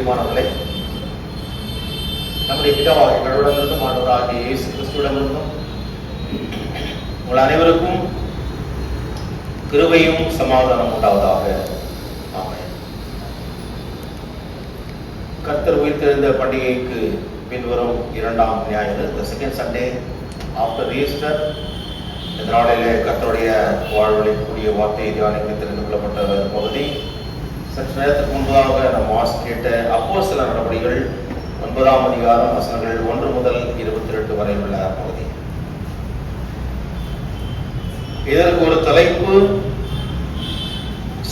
பிரியமானவர்களே, நம்முடைய பிதாவாகிய கடவுளிடமிருந்தும் ஆண்டவராகிய இயேசு கிறிஸ்துவிடமிருந்தும் உங்கள் அனைவருக்கும் கிருபையும் சமாதானம் உண்டாவதாக. ஆமென். கர்த்தர் உயிர்த்தெழுந்த பண்டிகைக்கு பின்வரும் 2ஆம் ஞாயிறு, the second Sunday after Easter, இந்த நாளிலே கர்த்தருடைய வாழ்வழிக்கூடிய வார்த்தையை தியானிக்க தெரிந்து கொள்ளப்பட்ட பகுதி. சற்று நேரத்துக்கு முன்பாக நாம் வாசித்து கேட்ட அப்போஸ்தலர் நடபடிகள் 9ஆம் அதிகாரம் வசனங்கள் 1 முதல் 22 வரை உள்ள பகுதி. இதற்கு ஒரு தலைப்பு,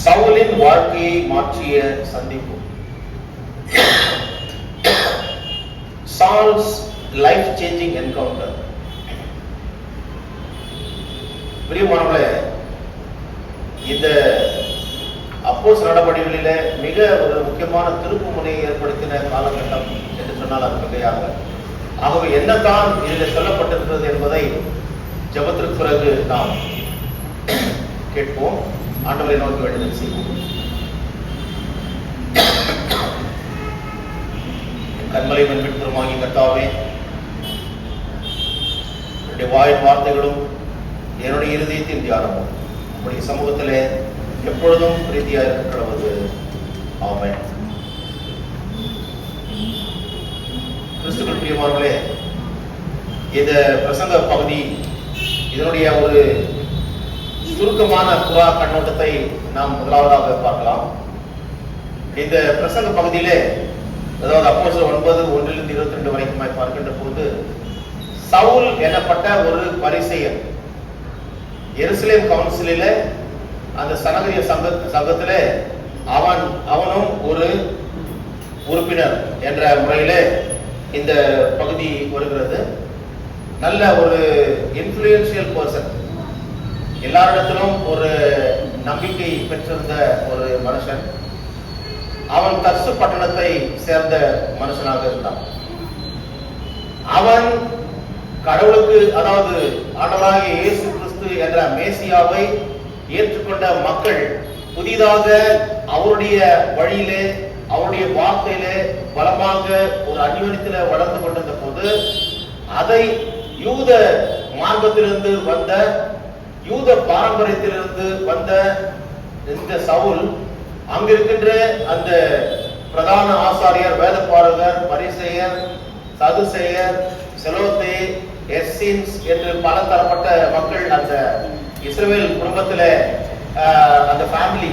சவுலின் வாழ்க்கையை மாற்றிய சந்திப்பு. Saul's life-changing encounter. பிரியமானவர்களே, இந்த அப்போஸ்தலர் நடபடிகளிலே மிக ஒரு முக்கியமான திருப்பு முனையை ஏற்படுத்தின காலகட்டம் என்று சொன்னால் அது மிகையாக. ஆகவே என்னதான் இதில் சொல்லப்பட்டிருக்கிறது என்பதை ஜெபத்திற்கு பிறகு நாம் கேட்போம். ஆண்டவரை நோக்கி வேண்டுதல் செய்வோம். கண்மலை மீட்பெருமாகிய கர்த்தாவே, என்னுடைய வாயின் வார்த்தைகளும் என்னுடைய இருதயத்தின் தியானமும் உங்களுடைய சமூகத்திலே எப்பொழுதும் பிரீதியாக இருக்கிறது. ஆமென். கிறிஸ்துவுக்குள் பிரியமானவர்களே, இந்த பிரசங்க பகுதி இதனுடைய ஒரு சுருக்கமான புறா கண்ணோட்டத்தை நாம் முதலாவதாக பார்க்கலாம். இந்த பிரசங்க பகுதியிலே, அதாவது அப்போஸ்தலர் 9:1 - 22 வரைக்கும் பார்க்கின்ற போது, சவுல் எனப்பட்ட ஒரு பரிசேயர் எருசலேம் கவுன்சிலில், அந்த சனகரிய சங்கத்திலே அவனும் ஒரு உறுப்பினர் என்ற முறையிலே இந்த பகுதி வருகிறது. நல்ல ஒரு இன்ஃப்ளூயன்ஷியல் பர்சன், எல்லாரிடத்திலும் ஒரு நம்பிக்கை பெற்றிருந்த ஒரு மனுஷன். அவன் தர்சு பட்டணத்தை சேர்ந்த மனுஷனாக இருந்தான். அவன் கடவுளுக்கு, அதாவது ஆண்டவராகிய இயேசு கிறிஸ்து என்ற மேசியாவை ஏற்றுக்கொண்ட மக்கள் புதிதாக அவருடைய வழியிலே, அவருடைய வார்த்தையிலே பலமாக ஒரு அந்யோன்யத்திலே வளர்ந்து கொண்டிருந்த போது, அதை யூத மார்க்கத்திலிருந்து வந்த, யூத பாரம்பரியத்திலிருந்து வந்த இந்த சவுல் அங்கிருக்கின்ற அந்த பிரதான ஆசாரியர், வேதபாரகர், பரிசேயர், சதுசேயர், செலோத்தே, எஸ்ஸின்ஸ் என்று பல தரப்பட்ட மக்கள் அந்த இஸ்ரவேல் குடும்பத்துல, அந்த ஃபேமிலி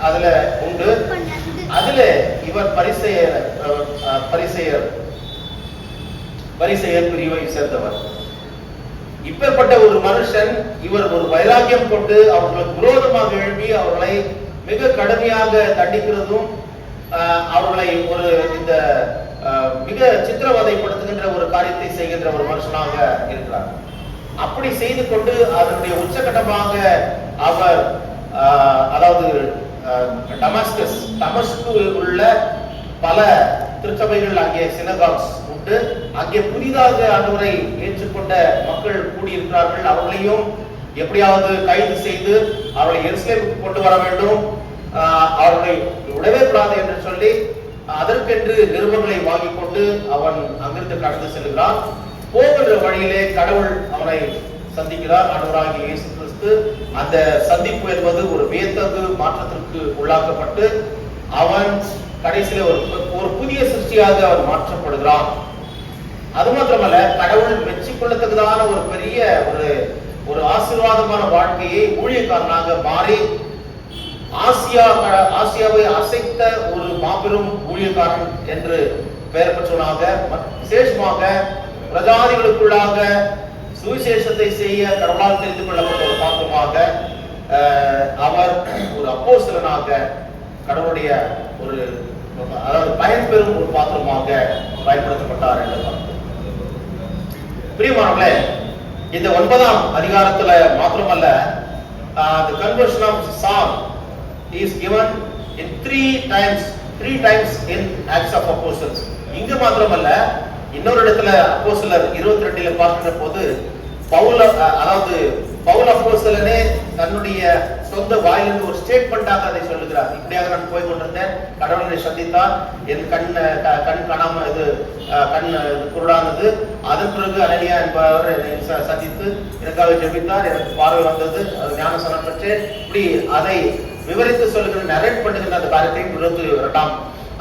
அதுல உண்டு. அதுல இவர் பரிசேயர் பிரிவை சேர்ந்தவர். இப்பேற்பட்ட ஒரு மனுஷன், இவர் ஒரு வைராக்கியம் கொண்டு அவர்களுக்கு விரோதமாக எழுப்பி அவர்களை மிக கடுமையாக தண்டிக்கிறதும், அவர்களை ஒரு இந்த மிக சித்திரவதைப்படுத்துகின்ற ஒரு காரியத்தை செய்கின்ற ஒரு மனுஷனாக இருக்கிறார். அப்படி செய்து கொண்டு அதனுடைய உச்சகட்டமாக அவர், அதாவது டமஸ்கு உள்ள பல திருச்சபைகள், அங்கே சினகாக்ஸ் உண்டு. அங்கே புதிதாக ஆண்டவரை ஏற்றுக்கொண்ட மக்கள் கூடியிருக்கிறார்கள். அவர்களையும் எப்படியாவது கைது செய்து அவர்களை எருசலேமுக்கு கொண்டு வர வேண்டும், அவர்களை விடவே கூடாது என்று சொல்லி அதற்கென்று நிருபங்களை வாங்கி கொண்டு அவன் அங்கிருந்து கடந்து செல்கிறான். போகின்ற வழியிலே கடவுள் அவனை சந்திக்கிறார், ஆண்டவராகிய இயேசு கிறிஸ்து. அந்த சந்திப்பு என்பது ஒரு வியத்தகு மாற்றத்திற்கு உள்ளாக்கப்பட்டு அவன் கடைசியில ஒரு புதிய சிருஷ்டியாக அவன் மாற்றப்படுகிறான். அது மாத்திரமல்ல, கடவுள் மெச்சிக்கொள்ளத்தக்கதான ஒரு பெரிய ஒரு ஆசீர்வாதமான வாழ்க்கையை ஊழியக்காரனாக மாறி ஆசியாவை அசைத்த ஒரு மாபெரும் ஊழியக்காரன் என்று பெயர் பெற்றவனாக, விசேஷமாக பிரஜாதிகளுக்குள்ளாக சுவிசேஷத்தை செய்ய கடவுளால் தெரிந்து கொள்ளப்பட்ட ஒரு பாத்திரமாக அவர் ஒரு அப்போஸ்தலனாக, கடவுளுடைய ஒரு, அதாவது பயன்பெறும் ஒரு பாத்திரமாக பயன்படுத்தப்பட்டார் என்று பார்க்கிறோம். பிரியமானவர்களே, இந்த 9ஆம் அதிகாரத்துல மாத்திரமல்ல, the conversion of Saul is given in three times in Acts of Apostles. இங்க மாத்திரமல்ல, இன்னொரு இடத்துல அப்போஸ்தலர் 22 பார்க்கிற போது பவுல் அப்போஸ்தலனே தன்னுடைய சொந்த வாயிலிருந்து ஒரு ஸ்டேட்மெண்டாக அதை சொல்லுகிறார். இப்படியாக நான் போய் கொண்டிருந்தேன், கடவுளை சந்தித்தார், என் கண் காணாம கண் குருடானது. அதன் பிறகு அனனியா என்பவர் என்னை சந்தித்து எனக்காக ஜெபித்தார், எனக்கு பார்வை வந்தது, அது ஞானஸ்நானம் பெற்றேன். இப்படி அதை விவரித்து சொல்லுகிற, நரேட் பண்ணுகின்ற அந்த காரியத்தை 22ஆம்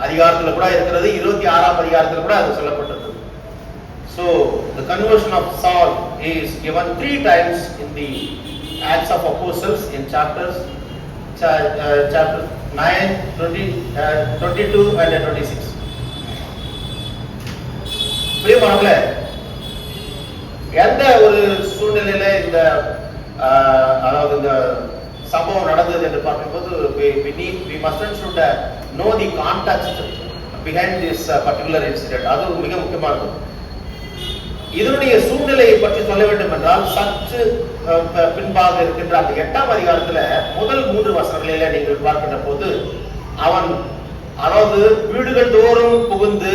அதிகாரத்துல கூட இருக்கிறது, 26ஆம் அதிகாரத்துல கூட அது சொல்லப்பட்டது. So the conversion of Saul is given 3 times in the Acts of Apostles in chapter 9, 22 and 26. பிரியமானவர்களே, எந்த ஒரு சூழ்நிலையில இந்த அதாவது இந்த சம்பவம் நடந்தது என்று பார்க்கும்போது we must and should know the context behind this particular incident. அது மிக முக்கியமானது. இதனுடைய சூழ்நிலையை பற்றி சொல்ல வேண்டும் என்றால் சற்று பின்பாக இருக்கின்ற அந்த 8ஆம் அதிகாரத்துல முதல் 3 வசனங்களில நீங்கள் பார்க்கின்ற போது அவன் அதாவது வீடுகள் தோறும் புகுந்து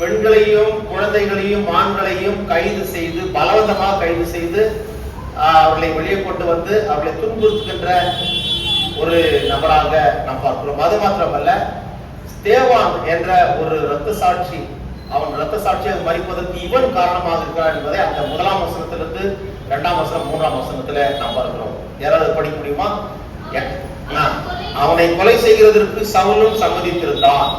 பெண்களையும் குழந்தைகளையும் ஆண்களையும் கைது செய்து பலவந்தமாக கைது செய்து அவர்களை வெளியே கொண்டு வந்து அவர்களை துன்புறுத்துகின்ற ஒரு நபராக நாம் பார்க்கிறோம். அது மாத்திரமல்ல, ஸ்தேவான் என்ற ஒரு இரத்த சாட்சி, அவன் இரத்த சாட்சியாக மரிப்பதற்கு இவன் காரணமாக இருக்கிறார் என்பதை அந்த 1ஆம் வசனத்திலிருந்து 2ஆம் வசனம் 3ஆம் வசனத்துல நாம் பார்க்கிறோம். யாராவது படிக்க முடியுமா? அவனை கொலை செய்கிறதற்கு சவுலும் சம்மதித்திருந்தான்.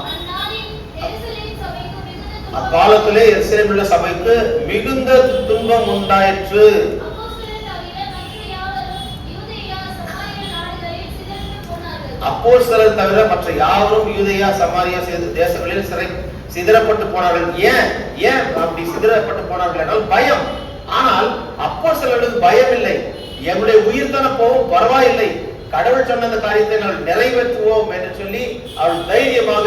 அக்காலத்திலே எருசலேமிலுள்ள சபைக்கு மிகுந்த துன்பம் உண்டாயிற்று. அப்போஸ்தலர் தவிர மற்ற யாரும் யூதேயா சமாரியா தேசங்களில் சிதறப்பட்டு போனார்கள். ஏன் அப்படி சிதறப்பட்டு போனார்கள் என்றால் பயம். ஆனால் அப்போஸ்தலர்களுக்கு பயம் இல்லை. எங்களுடைய உயிர் தான போவும் பரவாயில்லை, கடவுள் சொன்ன அந்த காரியத்தை நாங்கள் நிறைவேற்றுவோம் என்று சொல்லி அவர்கள் தைரியமாக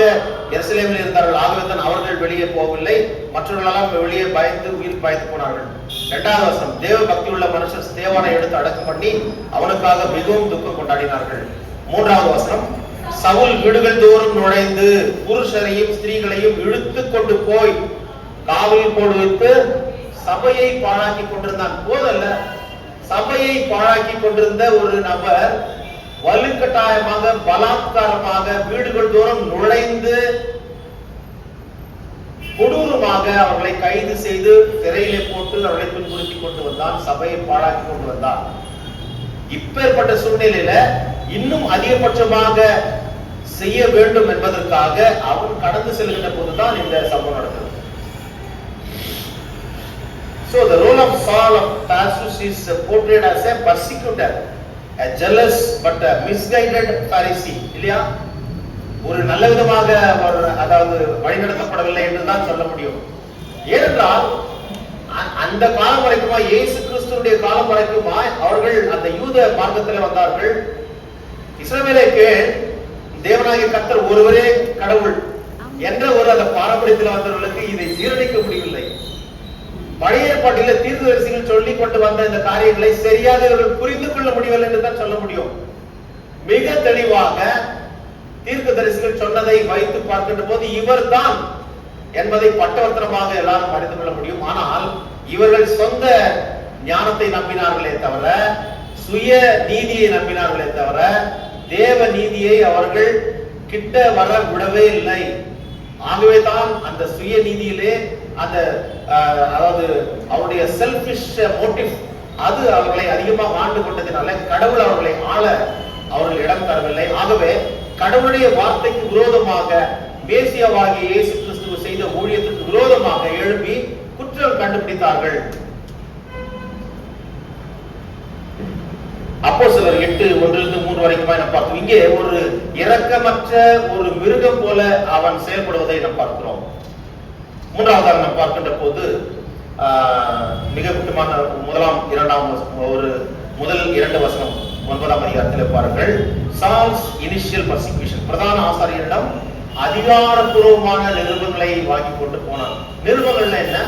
எருசலேமில் இருந்தார்கள். ஆகவே தான் அவர்கள் வெளியே போகவில்லை, மற்றவர்களெல்லாம் வெளியே பயந்து உயிர் பயந்து போனார்கள். 2ஆவது வசனம், தேவ பக்தி உள்ள மனுஷர் ஸ்தேவானை எடுத்து அடக்கம் பண்ணி அவனுக்காக மிகவும் துக்கம் கொண்டாடினார்கள். 3ஆவது வசனம், சவுல் வீடுகள் தோறும் நுழைந்து புருஷரையும் ஸ்திரீகளையும் இழுத்து கொண்டு போய் காவலில் போடு வைத்து சபையை பாழாக்கி கொண்டிருந்தான். போதல்ல, சபையை பாழாக்கி கொண்டிருந்த ஒரு நபர் வலுக்கட்டாயமாக பலாத்காரமாக வீடுகள் தோறும் நுழைந்து கொடூரமாக அவர்களை கைது செய்து சிறையிலே போட்டு அவர்களை துன்புறுத்தி கொண்டு வந்தான், சபையை பாழாக்கி கொண்டு வந்தான். இப்பேற்பட்ட சூழ்நிலையில இன்னும் அதிகபட்சமாக செய்ய வேண்டும் என்பதற்காக அவன் கடந்து செல்கின்ற போதுதான் இந்த சம்பவம் நடந்தது. So the role of Saul of Tarsus is portrayed as a persecutor, a jealous but a misguided Pharisee. இல்லையா? ஒரு நல்ல விதமாக அதாவது வழிநடத்தப்படவில்லை என்றுதான் சொல்ல முடியும். ஏனென்றால் அந்த காலம் வரைக்குமா, இயேசு கிறிஸ்துவுடைய காலம் வரைக்குமா அவர்கள் அந்த யூத மார்க்கத்தில் வந்தார்கள். இஸ்ரவேலுக்கு தேவனாகிய கர்த்தர் ஒருவரே கடவுள் என்ற ஒரு அந்த பாரம்பரியத்தில் வந்தவர்களுக்கு இதை ஜீரணிக்க முடியவில்லை. பழைய ஏற்பாட்டில் தீர்க்கதரிசிகள் சொல்லிக் கொண்டு வந்த இந்த காரியங்களை சரியாக இவர்கள் புரிந்து கொள்ள முடியவில்லை என்றுதான் சொல்ல முடியும். மிக தெளிவாக தீர்க்கதரிசிகள் சொன்னதை வைத்து பார்க்கின்ற போது இவர் தான் என்பதை பட்டவர்த்தனமாக எல்லாரும் அறிந்து கொள்ள முடியும். ஆனால் இவர்கள் சொந்த ஞானத்தை நம்பினார்களே தவிர, சுய நீதியை நம்பினார்களே தவிர, தேவ நீதியை அவர்கள் கிட்ட வர விடவே இல்லை. ஆகவே தான் அந்த சுய நீதியிலே அந்த அதாவது அவருடைய செல்ஃபிஷ் மோட்டிவ் அது அவர்களை அதிகமாக ஆண்டு கொண்டதினால கடவுள் அவர்களை ஆள அவர்கள் இடம் தரவில்லை. ஆகவே கடவுளுடைய வார்த்தைக்கு விரோதமாக மேசியாவாகிய இயேசு கிறிஸ்து செய்த ஊழியத்துக்கு விரோதமாக எழுப்பி குற்றம் கண்டுபிடித்தார்கள். அப்போஸ்தலர் 8:1-3 வரைக்கும் நாம் பார்த்தோம். இங்கே ஒரு இரக்கமற்ற ஒரு மிருகம் போல அவன் செயல்படுவதை நாம் பார்க்கிறோம். 3ஆவதாக நாம் பார்க்கின்ற போது மிக முக்கியமான முதல் 2 வசனம் 9ஆம் அதிகாரத்தில் பாருங்கள். சால்ஸ் இனிஷியல் பர்சிக்யூஷன், பிரதான ஆசாரியரிடம் அதிகாரப்பூர்வமான நிருபங்களை வாங்கி கொண்டு போனான். நிருபங்கள்ல என்ன?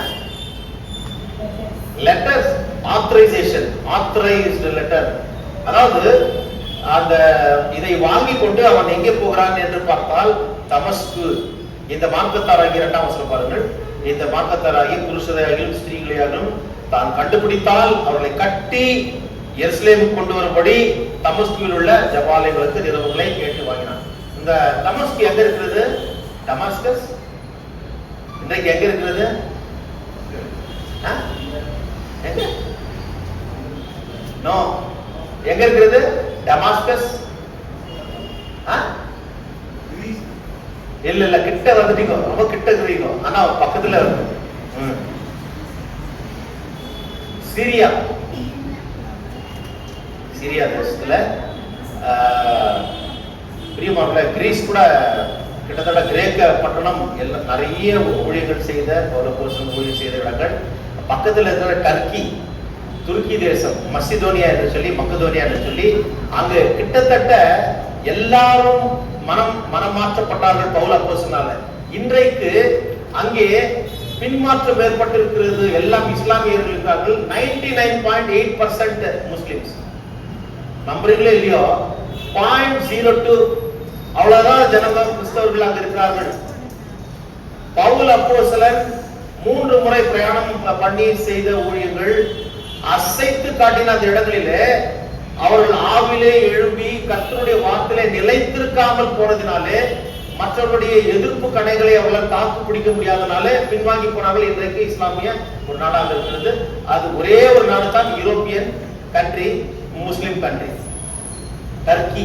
Letters, authorisation, authorised letter. அதாவது அந்த இதை வாங்கி கொண்டு அவன் எங்கே போகிறான் என்று பார்த்தால் தமஸ்கு. இந்த மார்க்கத்தாராகிய 2ஆம் வசனம் பாருங்கள். இந்த மார்க்கத்தாராகிய புருஷரையாகியும் ஸ்திரீகளையாகவும் தான் கண்டுபிடித்தால் அவர்களை கட்டி எருசலேமுக்கு கொண்டு வரும்படி தமஸ்குவில் உள்ள ஜபாலயங்களுக்கு நிறுவனங்களை கேட்டு வாங்கினான். இந்த தமஸ்கு எங்க இருக்கிறது? டமாஸ்கஸ் இன்றைக்கு எங்க இருக்கிறது? நோ, எங்க இருக்கிறது? டமாஸ்கஸ் இல்ல கிட்ட வந்துட்டீங்க, ரொம்ப கிட்ட இருக்கிறீங்க, ஆனா பக்கத்துல இருக்கு. சிரியா, சிரியா தேசத்துல பிரியமானவர்களே, கிரீஸ் கூட கிட்டத்தட்ட கிரேக்க பட்டணம் எல்லாம் நிறைய ஊழியர்கள் செய்த ஊழியர் செய்த இடங்கள். பக்கத்துல இருக்கிற டர்க்கி, துருக்கி தேசம், மசிதோனியா என்று சொல்லி, மக்கதோனியா என்று சொல்லி, அங்கு கிட்டத்தட்ட எல்லாரும் மனம் மாற்றப்பட்டார்கள் பவுல் அப்போஸ்தலனால. இன்றைக்கு அங்கே பின்மாற்றம் ஏற்பட்டிருக்கிறது. எல்லாம் இஸ்லாமியர்கள் இருக்கிறார்கள். 99.8% முஸ்லிம்ஸ். நம்புறீங்களே இல்லையோ, 0.02 அவ்வளவுதான் ஜனங்க கிறிஸ்தவர்கள் அங்க இருக்கிறார்கள். பவுல் அப்போஸ்தலன் 3 முறை பிரயாணம் பண்ணி செய்த ஊழியர்கள் அசைத்து காட்டின அந்த இடங்களிலே அவர்கள் ஆவிலே எழும்பி கர்த்தருடைய வார்த்தையிலே நிலைத்திருக்காமல் போனதினாலே, மற்றவருடைய எதிர்ப்பு கணைகளை அவர்களால் தாக்கு பிடிக்க முடியாதனாலே பின்வாங்கி போனார்கள். இன்றைக்கு இஸ்லாமிய ஒரு நாடாக இருக்கிறது. அது ஒரே ஒரு நாடு தான் யூரோப்பியன் கண்ட்ரி, முஸ்லிம் கண்ட்ரி, டர்க்கி.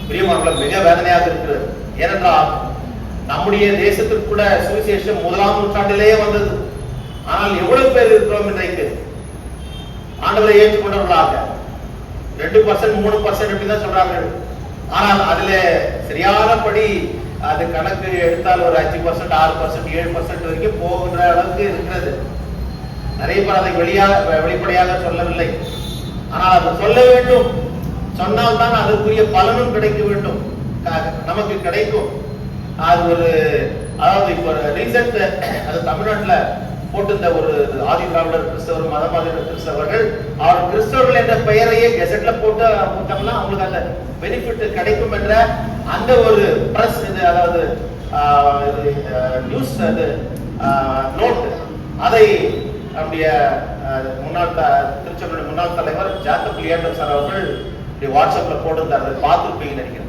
பிரியமானவர்களே, மிக வேதனையாக இருக்கிறது. ஏனென்றால் நம்முடைய தேசத்திற்கு கூட சுவிசேஷம் 1ஆம் நூற்றாண்டிலேயே வந்தது. ஆனால் எவ்வளவு பேர் இருக்கிறோம் இன்றைக்கு ஆண்டவரை ஏற்றுக்கொண்டவர்களாக? 2%, 3% அப்படிதான் சொல்றார்கள். ஆனால் அதுல சரியானபடி அது கணக்கு எடுத்தால் ஒரு 5%, 6%, 7% வரைக்கும் போகின்ற அளவுக்கு இருக்கிறது. நிறைய பேர் அதை வெளிப்படையாக சொல்லவில்லை. ஆனால் அதை சொல்ல வேண்டும். சொன்னால் தான் அதற்குரிய பலனும் கிடைக்க வேண்டும், நமக்கு கிடைக்கும். அது ஒரு, அதாவது இப்ப ரீசெண்ட் அது தமிழ்நாட்டுல போட்டிருந்த ஒரு ஆதி திராவிடர் கிறிஸ்தவர், மதமாதிர கிறிஸ்தவர்கள், அவர் கிறிஸ்தவர்கள் என்ற பெயரையே கெசட்ல போட்டு போட்டோம்னா அவங்களுக்கு அந்த பெனிஃபிட் கிடைக்கும் என்ற அந்த ஒரு பிரஸ், அதாவது நியூஸ் நோட், அதை நம்முடைய முன்னாள் திருச்சபையுடைய முன்னாள் தலைவர் ஜாக்கப் லியாண்டர் சார் அவர்கள் வாட்ஸ்அப்ல போட்டிருந்தார். அதை பார்த்துருப்பீங்க நினைக்கிறேன்.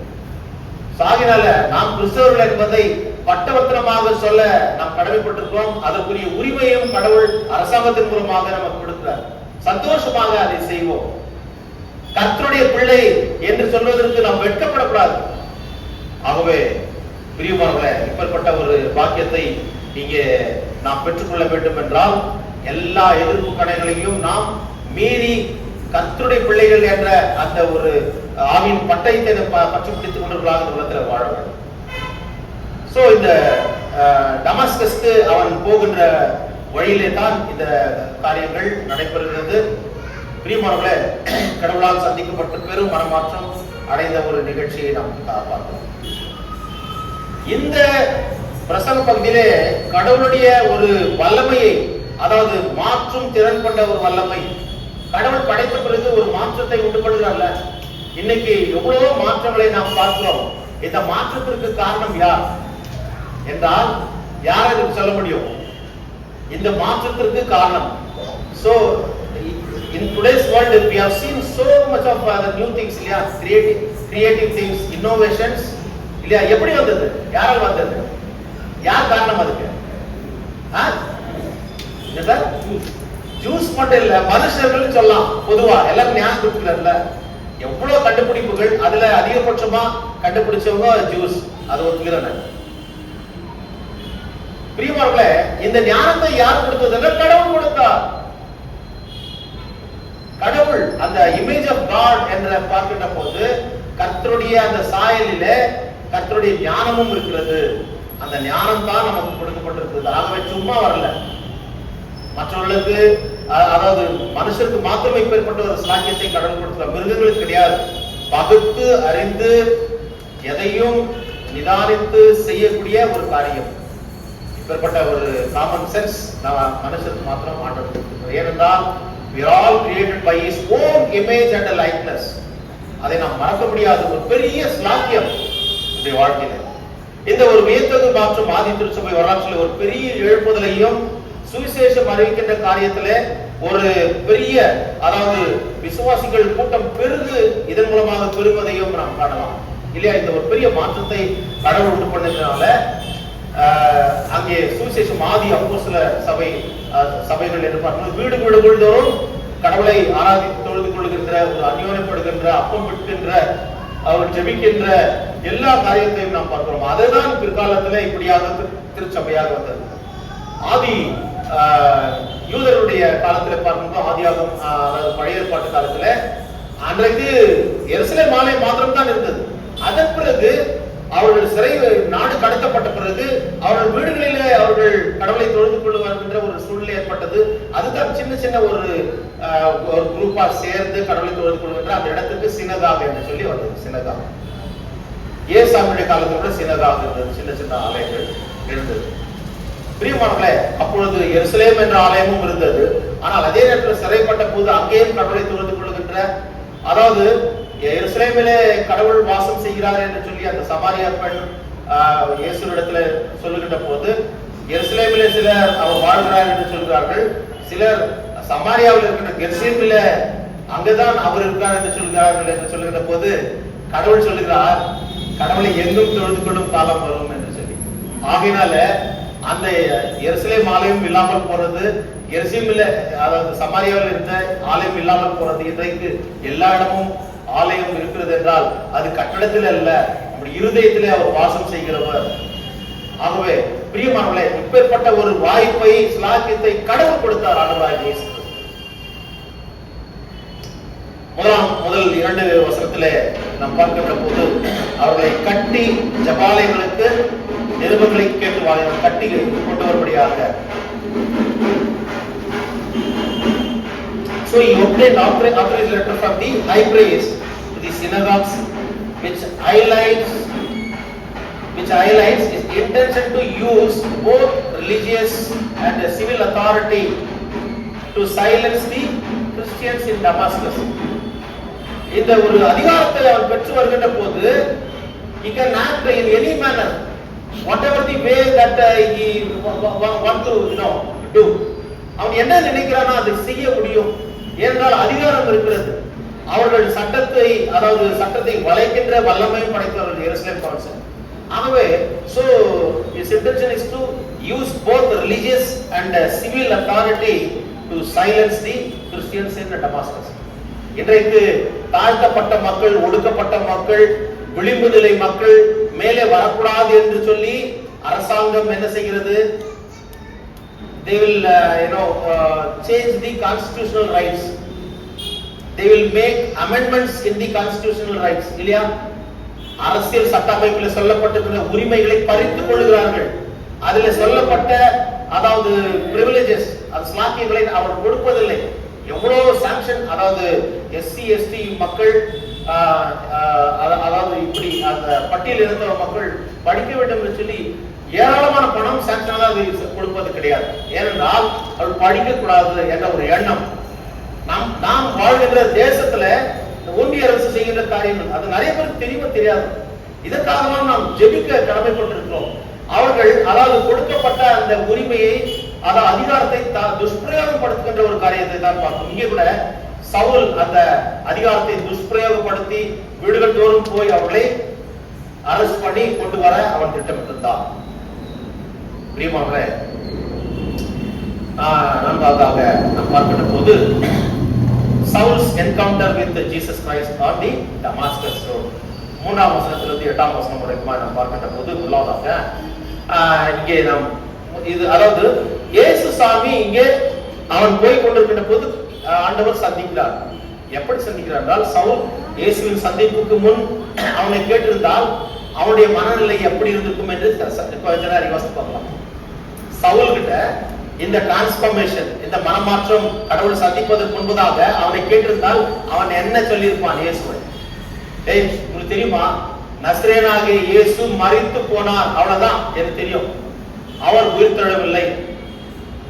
சாகினால நாம் கிறிஸ்தவர்கள் என்பதை பட்டவர்த்தனமாக சொல்ல நாம் கடமைப்பட்டிருக்கிறோம். அதற்குரிய உரிமையும் கடவுள் அரசாங்கத்தின் மூலமாக நமக்கு கொடுக்கிறார். சந்தோஷமாக அதை செய்வோம். கர்த்தருடைய பிள்ளை என்று சொல்வதற்கு நாம் வெட்கப்படக்கூடாது. ஆகவே பிரியமானவர்களே, இப்படிப்பட்ட ஒரு பாக்கியத்தை இங்கே நாம் பெற்றுக்கொள்ள வேண்டும் என்றால் எல்லா எதிர்ப்பு கணைகளையும் நாம் மீறி கர்த்தருடைய பிள்ளைகள் என்ற அந்த ஒரு ஆவின் பட்டயத்தை பற்றி பிடித்துக் கொண்டவர்களாக உலகத்தில் வாழ வேண்டும். சோ இந்த டமாஸ்கஸ்க்கு அவன் போகின்ற வழியிலே தான் இந்த காரியங்கள் நடைபெறுகிறது. பிரியமானவர்களே, கடவுளால் சந்திக்கப்பட்ட பெரும் மனமாற்றம் அடைந்த ஒரு நிகழ்ச்சியை நாம் பார்த்தோம். இந்த பிரசங்க பகுதியிலே கடவுளுடைய ஒரு வல்லமையை, அதாவது மாற்றும் திறன் கொண்ட ஒரு வல்லமை, கடவுள் படைத்த பிறகு ஒரு மாற்றத்தை உண்டு பண்ணுகிறார்ல. இன்னைக்கு எவ்வளவோ மாற்றங்களை நாம் பார்க்கிறோம். இந்த மாற்றத்திற்கு காரணம் யார் என்றால் யார் அதுக்கு சொல்ல முடியும்? இந்த மாற்றத்திற்கு காரணம். So in today's world we have seen so much of the new things, இல்லையா, creative things, innovations, இல்லையா. எப்படி வந்தது? யாரால் வந்தது? யார் காரணம் அதுக்கு? ஜூஸ் மட்டும் இல்ல, மனுஷர்கள் சொல்லலாம். பொதுவா எல்லாரும் ஞானம் கொடுக்கிறார்ல. எவ்வளவு கண்டுபிடிப்புகள், அதுல அதிகபட்சமா கண்டுபிடிச்சவங்க ஜூஸ், அது ஒத்துக்கிறேன். பிரியமானவர்களே, இந்த ஞானத்தை யார் கொடுத்தது? கடவுள் கொடுத்தார். கடவுள் அந்த இமேஜ் ஆஃப் காட் என்ற பார்க்கின்ற போது கர்த்தருடைய அந்த சாயலிலே கர்த்தருடைய ஞானமும் இருக்கிறது. அந்த ஞானம் தான் நமக்கு கொடுக்கப்பட்டிருக்கிறது. ஆகவே சும்மா வரல. மற்றவர்களுக்கு, அதாவது மனுஷருக்கு மாத்திரமே ஏற்பட்ட ஒரு சாக்கியத்தை கடவுள் கொடுத்தார், மிருகங்களுக்கு கிடையாது. பகுத்து அறிந்து எதையும் நிதானித்து செய்யக்கூடிய ஒரு காரியம். இப்பேற்பட்ட ஒரு காமன் சென்ஸ் மனுஷருக்கு மாத்திரம் ஆண்டவர் கொடுத்திருக்கிறார். ஏனென்றால் we are all created by his own image and likeness. அதை நாம் மறக்க முடியாத ஒரு பெரிய ஸ்லாக்கியம் நம்முடைய வாழ்க்கையில. இந்த ஒரு வியத்தகு மாற்றம் ஆதி திருச்சபை வரலாற்றில் ஒரு பெரிய எழுப்புதலையும் சுவிசேஷம் அறிவிக்கின்ற காரியத்திலே ஒரு பெரிய, அதாவது விசுவாசிகள் கூட்டம் பெருகு இதன் மூலமாக பெறுவதையும் நாம் காணலாம் இல்லையா? இந்த ஒரு பெரிய மாற்றத்தை கடவுள் உண்டு பண்ணதுனால அங்கே சுவிசேஷம் ஆதி அப்போஸ்தல சபைகள் என்று பார்க்கும்போது வீடு வீடுகள்தோறும் கடவுளை ஆராதித்து தொழுது கொள்கின்ற, ஒரு அந்யோன்யப்படுகின்ற, அப்பம் விற்கின்ற, அவர் ஜெபிக்கின்ற எல்லா காரியத்தையும் நாம் பார்க்கிறோம். அதுதான் பிற்காலத்தில் இப்படியாக திருச்சபையாக வந்தது. ஆதி யூதருடைய காலத்துல பார்க்கும்போது ஆதியாகமம், அதாவது பழைய ஏற்பாட்டு காலத்துல அன்றைக்கு எருசலேம் ஆலயம் மாத்திரம் தான் இருந்தது. அதன் பிறகு அவர்கள் சிறை நாடு கடத்தப்பட்ட பிறகு அவர்கள் வீடுகளிலே அவர்கள் கடவுளை தொழுது கொள்வார்கள் என்ற ஒரு சூழ்நிலை ஏற்பட்டது. அதுதான் சின்ன சின்ன ஒரு குரூப்பா சேர்ந்து கடவுளை தொழுது கொள்கின்ற அந்த இடத்துக்கு சினகாக் என்று சொல்லி வந்தது. சினகாக் ஏசாமியுடைய காலத்தில் கூட சினகாக் இருந்தது, சின்ன சின்ன ஆலயங்கள் இருந்தது. பிரியமானவர்களே, அப்பொழுது எருசலேம் என்ற ஆலயமும் இருந்தது. ஆனால் அதே நேரத்தில் சிறைப்பட்ட போது அங்கேயும் கடவுளை தொழுது கொள்கின்ற, அதாவது எருசலேமிலே கடவுள் வாசம் செய்கிறார் என்று சொல்லி அந்த சமாரியா பெண் இயேசுவிடத்துல சொல்லுகின்ற போது, எருசலேமிலே சிலர் அவர் வாழ்கிறார் என்று சொல்கிறார்கள், சிலர் சமாரியாவில் இருக்கின்ற கெர்சேமில அங்கதான் அவர் இருக்கிறார் என்று சொல்கிறார்கள் என்று சொல்லுகின்ற போது கடவுள் சொல்லுகிறார், கடவுளை எங்கும் தொழுது கொள்ளும் காலம் வரும் என்று சொல்லி. ஆகையினால அந்த எருசலேம் ஆலயம் இல்லாமல் போறது, எருசலேமில் அதாவது சமாரியாவில் இருந்த ஆலயம் இல்லாமல் போறது, இன்றைக்கு எல்லா இடமும் ஆலயம் இருக்கிறது என்றால் அது கட்டடத்தில் அல்ல, நம்முடைய இருதயத்திலே அவர் வாசம் செய்கிறவர். ஆகவே பிரியமானவர்களே, இப்பேற்பட்ட ஒரு வாய்ப்பை, ஸ்லாக்கியத்தை கடவுள் கொடுத்தார் ஆண்டவராகிய இயேசு. முதல் 2 வசனத்திலே நாம் பார்க்கின்ற போது அவர்களை கட்டி ஜபாலயங்களுக்கு நிருபங்களை கேட்டு கட்டி கொண்டு வரும்படியாக. So he obtained authorized letter from the high priest to the synagogues, which highlights his intention to use both religious and civil authority to silence the Christians in Damascus. இந்த ஒரு அதிகாரத்தை அவர் பெற்று வருகின்ற போது he can act in any manner, whatever the way that he want to do. அவன் என்ன நினைக்கிறானோ அதை செய்ய முடியும். ஏனென்றால் அதிகாரம் இருக்கிறது. அவர்கள் சட்டத்தை, அதாவது சட்டத்தை வளைக்கின்ற வல்லமையும் படைத்தவர்கள் எருசலேம் கவுன்சில். ஆகவே so his intention is to use both religious and civil authority to silence the Christians in Damascus. இன்றைக்கு தாழ்த்தப்பட்ட மக்கள், ஒடுக்கப்பட்ட மக்கள், விளிம்பு நிலை மக்கள் மேலே வரக்கூடாது என்று சொல்லி அரசாங்கம் என்ன செய்கிறது? They will change the constitutional rights. They will make amendments in the constitutional rights. இல்லையா? அரசியல் சட்டமைப்பில் சொல்லப்பட்டிருக்கிற உரிமைகளை பறித்துக் கொள்கிறார்கள். அதில் சொல்லப்பட்ட, அதாவது பிரிவிலேஜஸ், அது ஸ்லாக்கியங்களை அவர் கொடுப்பதில்லை. எவ்வளவு சாங்ஷன், அதாவது எஸ்சி எஸ்டி மக்கள், அதாவது இப்படி அந்த பட்டியல் இருந்த மக்கள் படிக்க வேண்டும் என்று சொல்லி ஏராளமான பணம் சாங்ஷனாக கொடுப்பது கிடையாது. ஏனென்றால் அவர்கள் படிக்க கூடாது என்ற ஒரு எண்ணம். நாம் வாழ்கின்ற தேசத்துல ஒன்றிய அரசு செய்கின்ற காரியங்கள் அது நிறைய பேருக்கு தெரியாது. இதற்காக நாம் ஜெபிக்க கடமைப்பட்டிருக்கிறோம். அவர்கள், அதாவது கொடுக்கப்பட்ட அந்த உரிமையை, அதாவது அதிகாரத்தை துஷ்பிரயோகப்படுத்துகின்ற ஒரு காரியத்தை தான் பார்க்கணும். இங்கே கூட சவுல் அந்த அதிகாரத்தை துஷ்பிரயோகப்படுத்தி வீடுகள் தோறும் போய் அவர்களை அரெஸ்ட் பண்ணி கொண்டு வர அவன் திட்டமிட்டிருந்தான். பிரியமானவர்களே, நண்பர்களாக நாம் பார்க்கின்ற போது Saul's encounter with Jesus Christ on the Damascus road, 3ஆம் வசனத்திலிருந்து 8ஆம் வசனம் வரைக்கும் நாம் பார்க்கின்ற போது முதலாவதாக இங்கே நாம் இது, அதாவது இயேசு சாமி இங்கே அவன் போய் கொண்டிருக்கின்ற போது ஆண்டவர் சந்திக்கிறார். எப்படி சந்திக்கிறார் என்றால், சவுல் இயேசுவின் சந்திப்புக்கு முன் அவனை கேட்டிருந்தால் அவனுடைய மனநிலை எப்படி இருந்திருக்கும் என்று யோசித்து பார்க்கலாம். சவுல் கிட்ட இந்த டிரான்ஸ்பர்மேஷன், இந்த மனமாற்றம் கடவுள் சந்திப்பதற்கு முன்பதாக அவனை கேட்டிருந்தால் அவன் என்ன சொல்லியிருப்பான்? இயேசுவை, உங்களுக்கு தெரியுமா, நஸ்ரேனாகிய இயேசு மரித்து போனார், அவ்வளவுதான் எனக்கு தெரியும், அவர் உயிர்த்தெழவில்லை.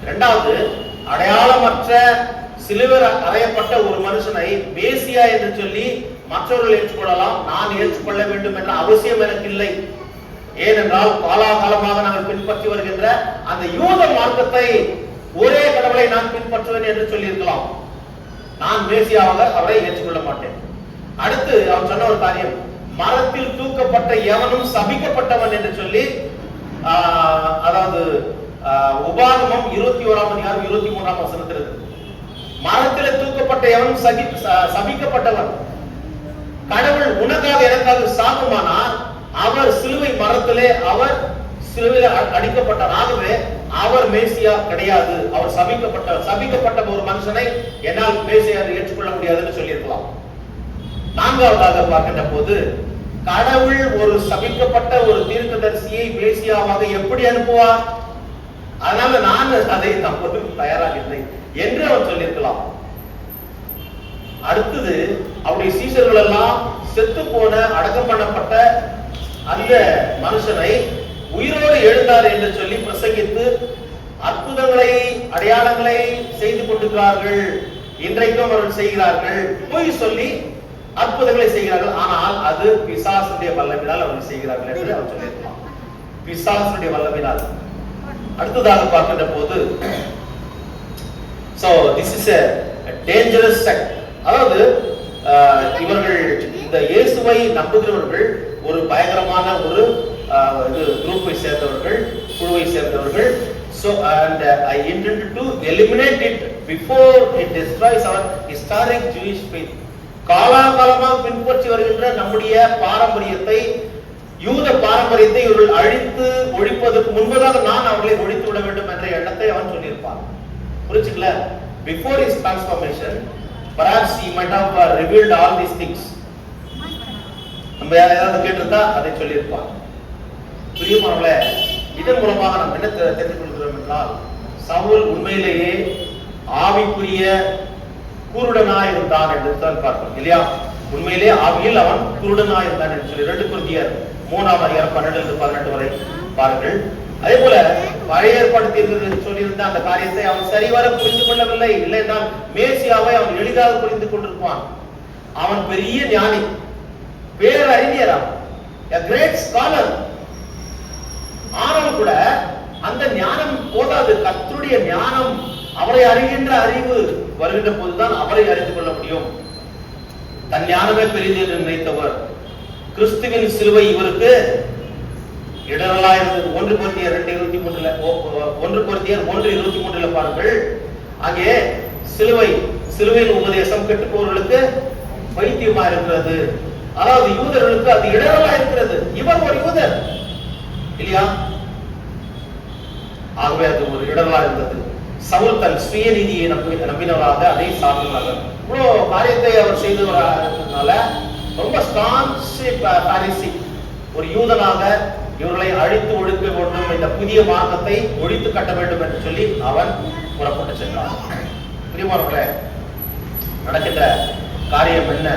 இரண்டாவது, அடையாளமற்ற சிலுவையில் அறையப்பட்ட ஒரு மனுஷனை மேசியா என்று சொல்லி மற்றவர்கள் ஏற்றுக்கொள்ளலாம், நான் ஏற்றுக்கொள்ள வேண்டும் என்ற அவசியம் எனக்கு இல்லை. ஏனென்றால் காலாகாலமாக நாங்கள் பின்பற்றி வருகின்ற அந்த யூத மார்க்கத்தை ஒரே கடவுளை நான் பின்பற்றுவேன் என்று சொல்லியிருக்கலாம். நான் மேசியாவாக அவரை ஏற்றுக்கொள்ள மாட்டேன். அடுத்து அவன் சொன்ன ஒரு காரியம், மரத்தில் தூக்கப்பட்ட எவனும் சபிக்கப்பட்டவன் என்று சொல்லி, அதாவது உபாகமம் 21ஆம் அதிகாரம் 23ஆம் வசனத்தில் இருக்கு. மரத்தில் தூக்கப்பட்ட எவனும் சபிக்கப்பட்டவன். கடவுள் உனக்காக எனக்காக சாகுமானால் அவர் சிலுவை மரத்திலே அவர் சிலுவையில் அடிக்கப்பட்டார். ஆகவே அவர் மேசியா கிடையாது, அவர் சபிக்கப்பட்ட ஒரு மனுஷனை என்னால் மேசியா ஏற்றுக்கொள்ள முடியாதுன்னு சொல்லியிருக்கலாம். நான்காவதாக பார்க்கின்ற போது, கடவுள் ஒரு சபிக்கப்பட்ட ஒரு தீர்க்கதரிசியை மேசியாவாக எப்படி அனுப்புவார்? அதனால நான் அதை நம்புவதற்கு தயாராக இல்லை என்று அவர் சொல்லியிருக்கலாம். அடுத்தது, அவருடைய சீஷர்கள் எல்லாம் செத்து போன அடக்கம் பண்ணப்பட்ட அந்த மனுஷனை உயிரோடு எழுந்தார் என்று சொல்லி பிரசங்கித்து அற்புதங்களை அடையாளங்களை செய்து கொண்டிருக்கிறார்கள். இன்றைக்கும் அவர்கள் செய்கிறார்கள். பொய் சொல்லி அற்புதங்களை செய்கிறார்கள். ஆனால் அது பிசாசுடைய வல்லமையினால் அவர்கள் செய்கிறார்கள் என்று அவர் சொல்லியிருக்கலாம். பிசாசுடைய வல்லமையினால். அடுத்ததாக பார்க்கின்ற போது, so this is a dangerous sect. அதாவது இவர்கள் இந்த இயேசுவை நம்புகிறவர்கள் ஒரு பயங்கரமான ஒரு குரூப்பை சேர்ந்தவர்கள், குழுவை சேர்ந்தவர்கள். So and I intended to eliminate it before it destroys our historic Jewish faith. காலாகாலமாக பின்பற்றி வருகின்ற நம்முடைய பாரம்பரியத்தை, யூத பாரம்பரியத்தை இவர்கள் அழித்து ஒழிப்பதற்கு முன்பதாக நான் அவர்களை ஒழித்து விட வேண்டும் என்ற எண்ணத்தை அவன் சொல்லியிருப்பான். புரிச்சுக்கல? Before his transformation, perhaps he might have revealed all these things. நம்ம யாராவது கேட்டிருந்தா அதை சொல்லியிருப்பான். பிரியமானவர்களே, இதன் மூலமாக நாம் என்ன தெரிந்து கொள்கிறோம் என்றால், சவுல் உண்மையிலேயே ஆவிக்குரிய குருடனாய் இருந்தான் என்று தான் பார்க்கிறோம் இல்லையா? உண்மையிலேயே ஆவியில் அவன் குருடனாய் இருந்தான் என்று சொல்லி 2 கொரிந்தியர் 3ஆம் அதிகாரம் 12-18 வரை பாருங்கள். அதே போல பழைய ஏற்பாடு சொல்லியிருந்த அந்த காரியத்தை அவன் சரிவர புரிந்து கொள்ளவில்லை. இல்லை என்றால் மேசியாவை அவன் எளிதாக புரிந்து கொண்டிருப்பான். அவன் பெரிய ஞானி, பேரறிஞர், a great scholar. ஆனாலும் கூட அந்த ஞானம் போதாது. கர்த்தருடைய ஞானம், அவரை அறிகின்ற அறிவு வருகின்ற போதுதான் அவரை அறிந்து கொள்ள முடியும். தன் ஞானமே பெரிது என்று நினைத்தவர். கிறிஸ்துவின் சிலுவை இவருக்கு இடரலா இருந்தது. 1 கொரிந்தியர் 1:23 பாருங்கள். அங்கே சிலுவையின் உபதேசம் கெட்டுப்போர்களுக்கு பைத்தியமா இருக்கிறது. அதாவது யூதர்களுக்கு அது இடரலா இருக்கிறது. இவர் ஒரு யூதர் இல்லையா? ஆகவே அது ஒரு இடரலா இருந்தது. சவுல் தன் சுயநீதியை நம்பினவராக அதை சார்ந்தவராக இவ்வளோ காரியத்தை அவர் செய்தவராக ரொம்ப ஸ்ட்ராங் ஒரு யூதனாக இவர்களை அழித்து ஒழிக்க வேண்டும், இந்த புதிய மார்க்கத்தை ஒழித்து கட்ட வேண்டும் என்று சொல்லி அவன் புறப்பட்டு சென்றான். பிரியமானவர்களே, நடக்கின்ற காரியம் என்ன?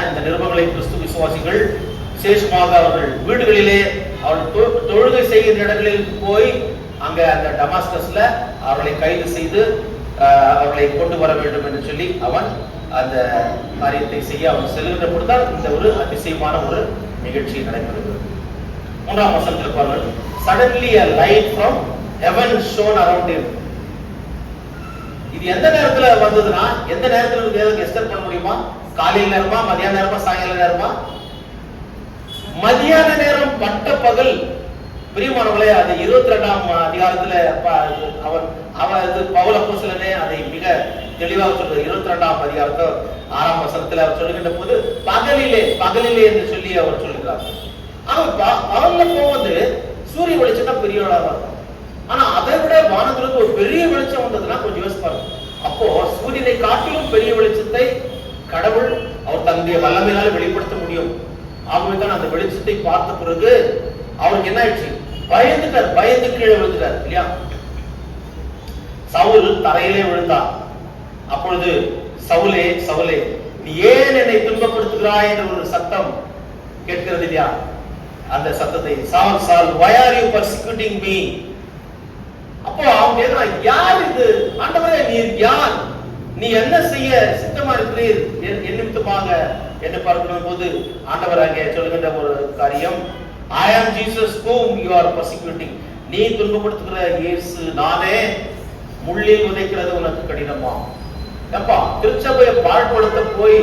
இந்த நிருபங்களை கிறிஸ்து விசுவாசிகள் விசேஷமாக அவர்கள் வீடுகளிலே அவர்கள் தொழுகை செய்கிற இடங்களில் போய் அங்க அந்த டமாஸ்கஸ்ல அவர்களை கைது செய்து அவர்களை கொண்டு வர வேண்டும் என்று சொல்லி அவன் அந்த காரியத்தை செய்ய அவன் செல்கின்ற பொழுதுதான் இந்த ஒரு அதிசயமான ஒரு நிகழ்ச்சி நடைபெறுகிறது. 3ஆம் வசனத்தில் பாருங்கள். Suddenly a light from heaven shone around him. இது எந்த நேரத்துல வந்ததுன்னா, எந்த நேரத்துல கெஸ்ட் பண்ண முடியுமா? காலையில நேரமா, மதியான நேரமா, சாயங்கால நேரமா? மதியான நேரம், பட்ட பகல். பிரியமானவர்களே, அது 22ஆம் அதிகாரத்துல பவுல் அப்போஸ்தலனே அதை மிக தெளிவாக சொல்றார். 22ஆம் அதிகாரத்தை 6ஆம் வசனத்துல அவர் சொல்லுகின்ற போது பகலிலே என்று சொல்லி அவர் சொல்லுகிறார். அவன்ல போவது சூரிய வெளிச்சம் தான் பெரிய இருக்கும். ஆனா அதை விட வானத்திலிருந்து ஒரு பெரிய வெளிச்சம் வந்ததுன்னா கொஞ்சம் யோசிப்பாரு. அப்போ சூரியனை காட்டிலும் பெரிய வெளிச்சத்தை கடவுள் அவர் தன்னுடைய வல்லமையினால் வெளிப்படுத்த முடியும். ஆகவே தான் அந்த வெளிச்சத்தை பார்த்த பிறகு அவருக்கு என்ன ஆயிடுச்சு? பயந்து கீழே விழுந்துட்டார் இல்லையா? சவுல் தரையிலே விழுந்தார். அப்பொழுது சவுலே சவுலே, நீ ஏன் என்னை துன்பப்படுத்துகிறாய் என்ற ஒரு சத்தம் கேட்கிறது இல்லையா? அந்த சத்தத்தை, சால் சால், why are you persecuting me? அப்போ அவன் கேட்கிறான், யார் இது ஆண்டவரே? நீர் யார்? நீ என்ன செய்ய சித்தமா இருக்கிறீர் என் நிமித்தமாக என்று பார்க்கும் போது ஆண்டவர் அங்கே சொல்லுகின்ற ஒரு காரியம், I am Jesus whom you are persecuting. நீ துன்பப்படுத்துகிற இயேசு நானே. முள்ளில் உதைக்கிறது உனக்கு கடினமா? எப்பா, திருச்சபையை பாழ்படுத்த போய்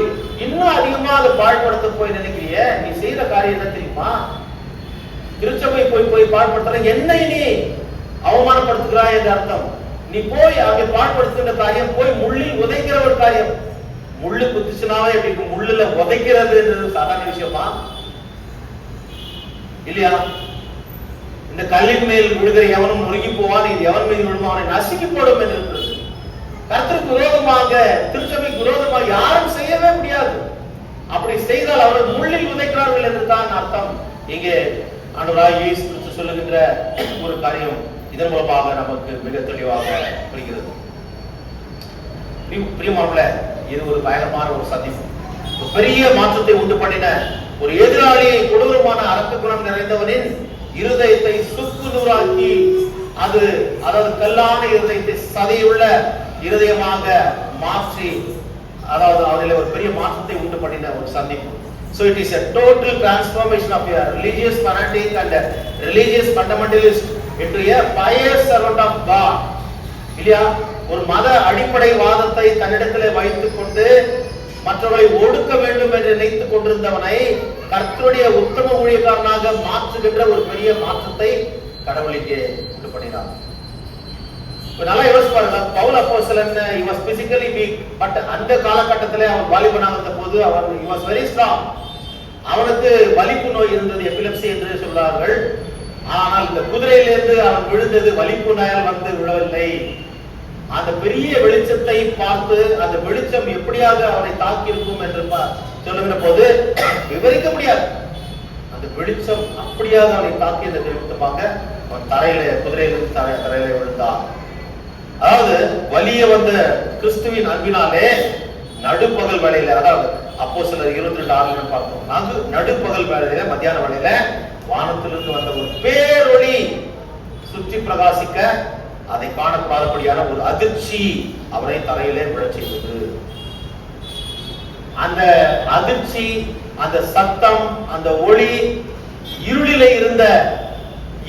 இன்னும் அதிகமா அதை பாழ்படுத்த போய் நினைக்கிறிய, நீ செய்யற காரியம் என்ன தெரியுமா? திருச்சபை போய் பாழ்படுத்த என்னை நீ அவமானப்படுத்துகிறாய் என்று அர்த்தம். நீ போய் அங்கே பாழ்படுத்துகிற காரியம் போய் முள்ளில் உதைக்கிற ஒரு காரியம். முள்ளு குத்துச்சுனாவே எப்படி இருக்கும்? முள்ளுல உதைக்கிறது சாதாரண விஷயமா இல்லையா? இந்த கல்லின் மேல் விழுகிற எவனும் முழுகி போவான், இது எவன் மீது விழுமா அவனை நசுக்கி போடும் என்று இருக்கிறது. கர்த்தருக்கு விரோதமாக, திருச்சபைக்கு விரோதமாக யாரும் செய்யவே முடியாது. அப்படி செய்தால் அவர்கள் முள்ளில் உதைக்கிறார்கள் என்று தான் அர்த்தம். இங்கே ஆண்டவராகிய இயேசு கிறிஸ்து சொல்லுகின்ற ஒரு காரியம் இதன் மூலமாக நமக்கு மிக தெளிவாக புரிகிறது. பிரியமானவர்களே, இது ஒரு பயங்கரமான ஒரு சந்திப்பு. ஒரு பெரிய மாற்றத்தை உண்டு பண்ணின ஒரு எதிராளியை, கொடூரமான அரக்க குணம் நிறைந்தவனின் இருதயத்தை சுக்கு நூறாக்கி, அதாவது கல்லான இருதயத்தை சதையுள்ள இருதயமாக மாற்றி, அதாவது அதில் ஒரு பெரிய மாற்றத்தை உண்டு பண்ணின ஒரு சந்திப்பு. So it is a total transformation of a religious fanatic and a religious fundamentalist into a pious servant of God. இல்லையா? ஒரு மத அடிப்படை வாதத்தை தன்னிடத்திலே வைத்துக் கொண்டு மற்றவர்களை ஒடுக்க வேண்டும் என்று நினைத்துக் கொண்டிருந்தவனை கர்த்தருடைய உத்தம ஊழியக்காரனாக மாற்றுகின்ற ஒரு பெரிய மாற்றத்தை கடவுளுக்கு உண்டு பண்ணினார். நல்லா யோசிச்சு பாருங்க. பவுல் அப்போஸ்தலன் he was physically weak, but அந்த காலகட்டத்திலே அவன் வாலிபனாக இருந்த போது அவன் he was very strong. அவனுக்கு வலிப்பு நோய் இருந்தது, எபிலெப்சி என்று சொல்றார்கள். ஆனால் இந்த குதிரையிலிருந்து அவன் விழுந்தது வலிப்பு நோயால் வந்து விழவில்லை. அந்த பெரிய வெளிச்சத்தை பார்த்து அந்த வெளிச்சம் எப்படியாக அவனை தாக்கி இருக்கும் என்று சொல்லுகிற போது விவரிக்க முடியாது. அந்த வெளிச்சம் அப்படியாக அவனை தாக்கியது நிமித்தமாக அவன் குதிரையிலிருந்து தரையில விழுந்தான். அதாவது வலிய வந்த கிறிஸ்துவின் அன்பினாலே நடுப்பகல் வேளையில, அதாவது அப்போஸ்தலர் 22:6 பார்த்தோம், நடுப்பகல் வேளையில, மத்தியான வேளையில வானத்திலிருந்து வந்த ஒரு பேரொளி சுற்றி பிரகாசிக்க அதை காணக்கூடாதபடியான ஒரு அதிர்ச்சி அவரை தரையிலே விழச் செய்தது. அந்த அதிர்ச்சி, அந்த சத்தம், அந்த ஒளி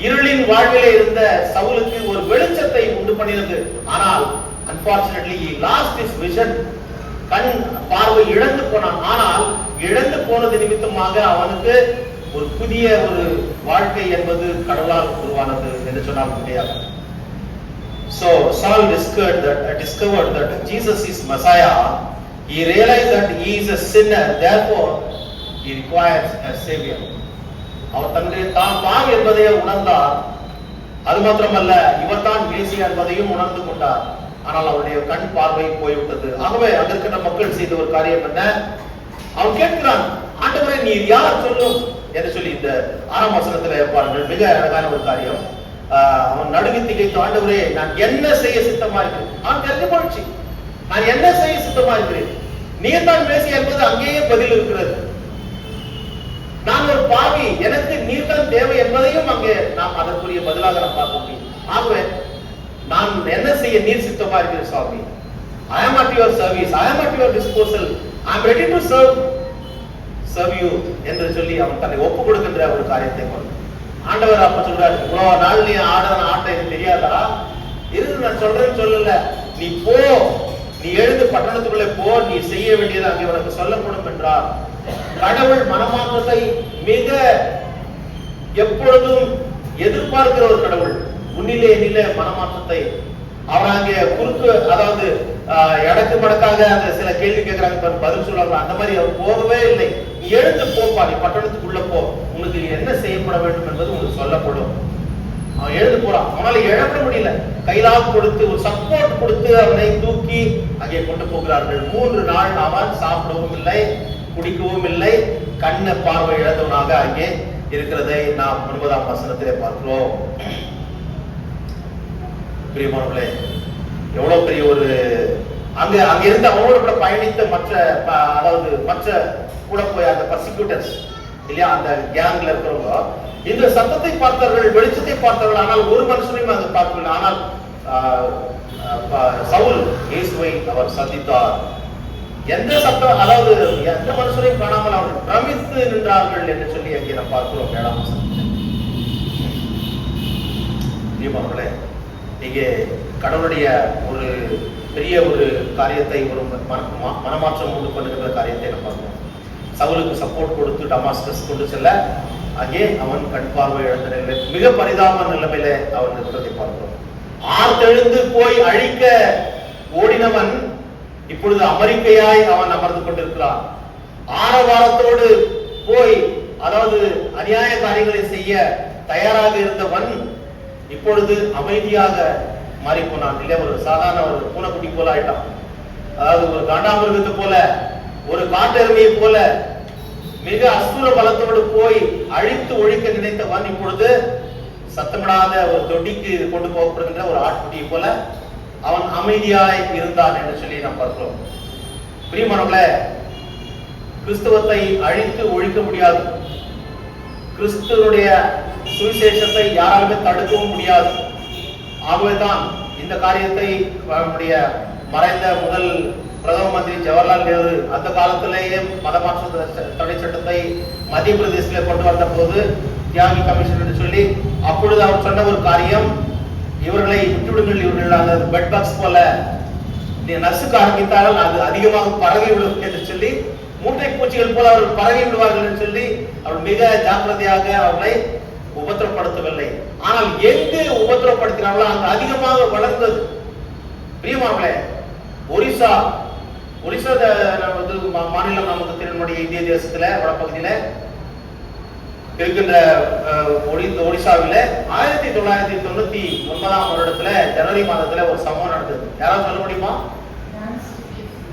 இருளின் வாழ்விலே இருந்த சவுலுக்கு ஒரு வெளிச்சத்தை உண்டு பண்ணினது. ஆனால் unfortunately he lost his vision. கண் பார்வை இழந்து போனான். ஆனால் இழந்து போனது நிமித்தமாக அவனுக்கு ஒரு புதிய ஒரு வாழ்க்கை என்பது கடவுளால் உருவானது என்று சொன்னால் முடியாது. So Saul discovered that Jesus is Messiah. He realized that he is a sinner, therefore he requires a savior. அவர் தன்னுடைய தான் பாவி என்பதை உணர்ந்தார். அது மாத்திரமல்ல, இவர் தான் மேசியா என்பதையும் உணர்ந்து கொண்டார். ஆனால் அவருடைய கண் பார்வை போய்விட்டது. ஆகவே அதற்கான மக்கள் செய்த ஒரு காரியம் என்ன? அவன் கேட்கிறான், ஆண்டவரே நீர் யார் சொல்லும் என்று சொல்லி. இந்த 6ஆம் வசனத்துல பாருங்கள், மிக அழகான ஒரு காரியம். அவன் நடுங்கி திகைத்து, ஆண்டவரே நான் என்ன செய்ய சித்தமா இருக்கிறேன்? அவன் தெரிஞ்சு போயிடுச்சு, நான் என்ன செய்ய சித்தமா இருக்கிறேன், நீர் தான் மேசியா என்பது அங்கேயே பதில் இருக்கிறது. நான் ஒரு பாவி, எனக்கு நீர் தான் தேவை என்பதையும் அங்கே நாம் அதற்குரிய பதிலாக நாம் பார்க்க முடியும். ஆகவே நான் என்ன செய்ய நீர் சித்தமா இருக்கிற சுவாமி? I am at your service, I am at your disposal, I am ready to serve you என்று சொல்லி அவன் தன்னை ஒப்பு கொடுக்கின்ற ஒரு காரியத்தை கொண்டு ஆண்டவர் அப்ப சொல்றாரு, இவ்வளவு நாள் நீ ஆடுற ஆட்டை எனக்கு தெரியாதா? இருந்து நான் சொல்றேன்னு சொல்லல, நீ போ, நீ எழுந்து பட்டணத்துக்குள்ளே போ, நீ செய்ய வேண்டியது அங்கே உனக்கு சொல்லப்படும் என்றார். கடவுள் மனமாற்றத்தை மிக எப்பொழுதும் எதிர்பார்க்கிற ஒரு கடவுள். உன்னிலே என்னிலே மனமாற்றத்தை அவர் அங்கே குறுக்கு, அதாவது எடக்கு மடக்காக அந்த சில கேள்வி கேட்கிறாங்க, பதில் சொல்றாங்க, அந்த மாதிரி அவர் போகவே இல்லை. நீ எழுந்து போப்பா, நீ பட்டணத்துக்குள்ள போ, உனக்கு என்ன செய்யப்பட வேண்டும் என்பது உங்களுக்கு சொல்லப்படும். அவன் எழுந்து போறான். அவனால இழக்க முடியல. கைலாக கொடுத்து ஒரு சப்போர்ட் கொடுத்து அவனை தூக்கி அங்கே கொண்டு போகிறார்கள். 3 நாள் அவன் சாப்பிடவும் இல்லை, குடிக்கவும் இல்லை, கண்ண பார்வை இழந்தவனாக அங்கே இருக்கிறதை நாம் 9ஆம் வசனத்திலே பார்க்கிறோம். பிரியமானவர்களே, எவ்வளவு பெரிய ஒரு அங்க இருந்து அவனோட கூட பயணித்த மற்ற கூட போய் அந்த பர்சிக்யூட்டர்ஸ் இல்லையா, அந்த கேங்ல இருக்கிறவங்க இந்த சத்தத்தை பார்த்தார்கள், வெளிச்சத்தை பார்த்தார்கள். ஆனால் ஒரு மனுஷனையும் அதை பார்க்கவில்லை. ஆனால் சவுல் இயேசுவை அவர் சந்தித்தார். எந்த சத்தம், அதாவது எந்த மனுஷனையும் காணாமல் அவர்கள் பிரமித்து நின்றார்கள் என்று சொல்லி அங்கே நாம் பார்க்கிறோம். 7ஆம் வசனம். இங்கே கடவுளுடைய ஒரு பெரிய ஒரு காரியத்தை, ஒரு மனமாற்றம் உண்டு பண்ணுகிற காரியத்தை நம்ம பார்க்கணும். சவுலுக்கு சப்போர்ட் கொடுத்து டமாஸ்கஸ் கொண்டு செல்ல அங்கே அவன் கண் பார்வை இழந்த நிலையில, மிக பரிதாப நிலைமையில அவன் இருக்கிறதை பார்க்கிறோம். ஆர்த்தெழுந்து போய் அழிக்க ஓடினவன் இப்பொழுது அமெரிக்கையாய் அவன் அமர்ந்து கொண்டிருக்கிறான். ஆரவாரத்தோடு போய், அதாவது அநியாய காரியங்களை செய்ய தயாராக இருந்தவன் இப்பொழுது அமைதியாக மாறி போனான். இல்ல, ஒரு சாதாரண ஒரு பூனைக்குட்டி போல ஆயிட்டான். அதாவது ஒரு காண்டாமிருகத்தை போல, ஒரு காட்டெருமையை போல மிக அசுர பலத்தோடு போய் அழித்து ஒழிக்க நினைத்தவன் இப்பொழுது சத்தமிடாத ஒரு தொட்டிக்கு கொண்டு போகப்படுகின்ற ஒரு ஆட்குட்டியை போல அவன் அமைதியாய் இருந்தான் என்று சொல்லி நாம் பார்க்கிறோம். பிரியமானவர்களே, கிறிஸ்தவத்தை அழித்து ஒழிக்க முடியாது. கிறிஸ்துவனுடைய சுவிசேஷத்தை யாராலுமே தடுக்கவும் முடியாது. ஆகவேதான் இந்த காரியத்தை நம்முடைய மறைந்த முதல் பிரதம மந்திரி ஜவஹர்லால் நேரு அந்த காலத்திலேயே மதமாற்ற தடை சட்டத்தை மத்திய பிரதேசத்தில் கொண்டு வந்த போது தியாகி கமிஷன் என்று சொல்லி அப்பொழுது அவர் சொன்ன ஒரு காரியம், இவர்களை விட்டுவிடுங்கள், இவர்கள் அந்த பெட் பாக்ஸ் போல நசுக்க ஆரம்பித்தார்கள், அது அதிகமாக பரவி விடும் என்று சொல்லி, மூட்டை பூச்சிகள் போல அவர்கள் பரவி விடுவார்கள் என்று சொல்லி அவர் மிக ஜாக்கிரதையாக அவர்களை உபத்திரப்படுத்தவில்லை. ஆனால் எங்கு உபத்திரப்படுத்தினார்களோ அங்கு அதிகமாக வளர்ந்தது. பிரியமானவர்களே, ஒரிசா மாநிலம் நமக்கு நம்முடைய இந்திய தேசத்துல வடப்பகுதியில இருக்கின்ற ஒடிசாவில 1999 வருடத்துல ஜனவரி மாதத்துல ஒரு சம்பவம் நடந்தது. யாராவது சொல்ல முடியுமா?